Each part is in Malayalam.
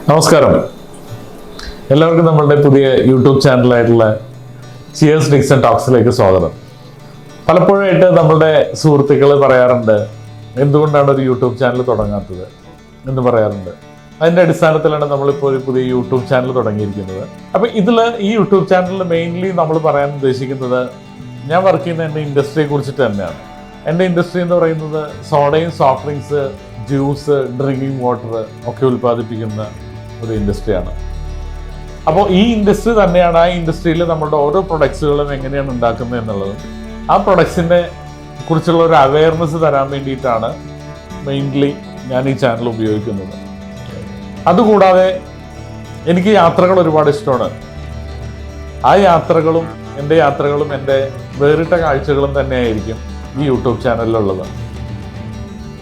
നമസ്കാരം, എല്ലാവർക്കും നമ്മളുടെ പുതിയ യൂട്യൂബ് ചാനലായിട്ടുള്ള ചിയേഴ്സ് ഡിക്സൺ ടോക്സിലേക്ക് സ്വാഗതം. പലപ്പോഴായിട്ട് നമ്മളുടെ സുഹൃത്തുക്കൾ പറയാറുണ്ട്, എന്തുകൊണ്ടാണ് ഒരു യൂട്യൂബ് ചാനൽ തുടങ്ങാത്തത് എന്ന് പറയാറുണ്ട്. അതിൻ്റെ അടിസ്ഥാനത്തിലാണ് നമ്മളിപ്പോൾ ഒരു പുതിയ യൂട്യൂബ് ചാനൽ തുടങ്ങിയിരിക്കുന്നത്. അപ്പം ഈ യൂട്യൂബ് ചാനലിൽ മെയിൻലി നമ്മൾ പറയാൻ ഉദ്ദേശിക്കുന്നത്, ഞാൻ വർക്ക് ചെയ്യുന്ന എൻ്റെ ഇൻഡസ്ട്രിയെ കുറിച്ചിട്ട് തന്നെയാണ്. എൻ്റെ ഇൻഡസ്ട്രി എന്ന് പറയുന്നത് സോഡയും soft drinks, juice, drinking water ഒക്കെ ഉൽപ്പാദിപ്പിക്കുന്ന ഒരു ഇൻഡസ്ട്രിയാണ്. അപ്പോൾ ഈ ഇൻഡസ്ട്രി തന്നെയാണ്, ആ ഇൻഡസ്ട്രിയിൽ നമ്മുടെ ഓരോ പ്രൊഡക്ട്സുകളും എങ്ങനെയാണ് ഉണ്ടാക്കുന്നത് എന്നുള്ളതും ആ പ്രൊഡക്ട്സിനെ കുറിച്ചുള്ള ഒരു അവയർനെസ് തരാൻ വേണ്ടിയിട്ടാണ് മെയിൻലി ഞാൻ ഈ ചാനൽ ഉപയോഗിക്കുന്നത്. അതുകൂടാതെ എനിക്ക് യാത്രകൾ ഒരുപാട് ഇഷ്ടമാണ്. ആ യാത്രകളും എൻ്റെ വേറിട്ട കാഴ്ചകളും തന്നെയായിരിക്കും ഈ യൂട്യൂബ് ചാനലിലുള്ളത്.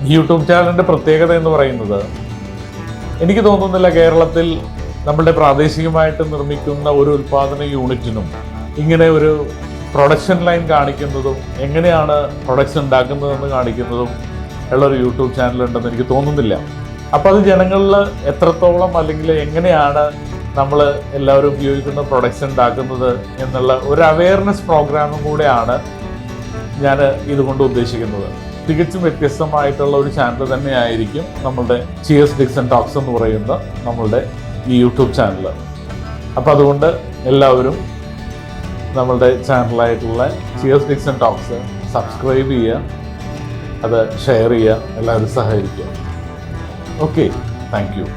ഈ യൂട്യൂബ് ചാനലിൻ്റെ പ്രത്യേകത എന്ന് പറയുന്നത്, എനിക്ക് തോന്നുന്നില്ല കേരളത്തിൽ നമ്മുടെ പ്രാദേശികമായിട്ട് നിർമ്മിക്കുന്ന ഒരു ഉൽപ്പാദന യൂണിറ്റിനും ഇങ്ങനെ ഒരു പ്രൊഡക്ഷൻ ലൈൻ കാണിക്കുന്നതും എങ്ങനെയാണ് പ്രൊഡക്ട്സ് ഉണ്ടാക്കുന്നതെന്ന് കാണിക്കുന്നതും ഉള്ളൊരു യൂട്യൂബ് ചാനലുണ്ടെന്ന് എനിക്ക് തോന്നുന്നില്ല. അപ്പോൾ അത് ജനങ്ങളിൽ എത്രത്തോളം, അല്ലെങ്കിൽ എങ്ങനെയാണ് നമ്മൾ എല്ലാവരും ഉപയോഗിക്കുന്ന പ്രൊഡക്ട്സ് ഉണ്ടാക്കുന്നത് എന്നുള്ള ഒരു അവയർനെസ് പ്രോഗ്രാമും കൂടെയാണ് ഞാൻ ഇതുകൊണ്ട് ഉദ്ദേശിക്കുന്നത്. തികച്ചും വ്യത്യസ്തമായിട്ടുള്ള ഒരു ചാനൽ തന്നെയായിരിക്കും നമ്മളുടെ ചിയേഴ്സ് ഡിക്സൺ ടോക്സ് എന്ന് പറയുന്ന നമ്മളുടെ ഈ യൂട്യൂബ് ചാനൽ. അപ്പോൾ അതുകൊണ്ട് എല്ലാവരും നമ്മളുടെ ചാനലായിട്ടുള്ള ചിയേഴ്സ് ഡിക്സൺ ടോക്സ് സബ്സ്ക്രൈബ് ചെയ്യുക, അത് ഷെയർ ചെയ്യുക, എല്ലാവരും സഹകരിക്കുക. Okay, thank you.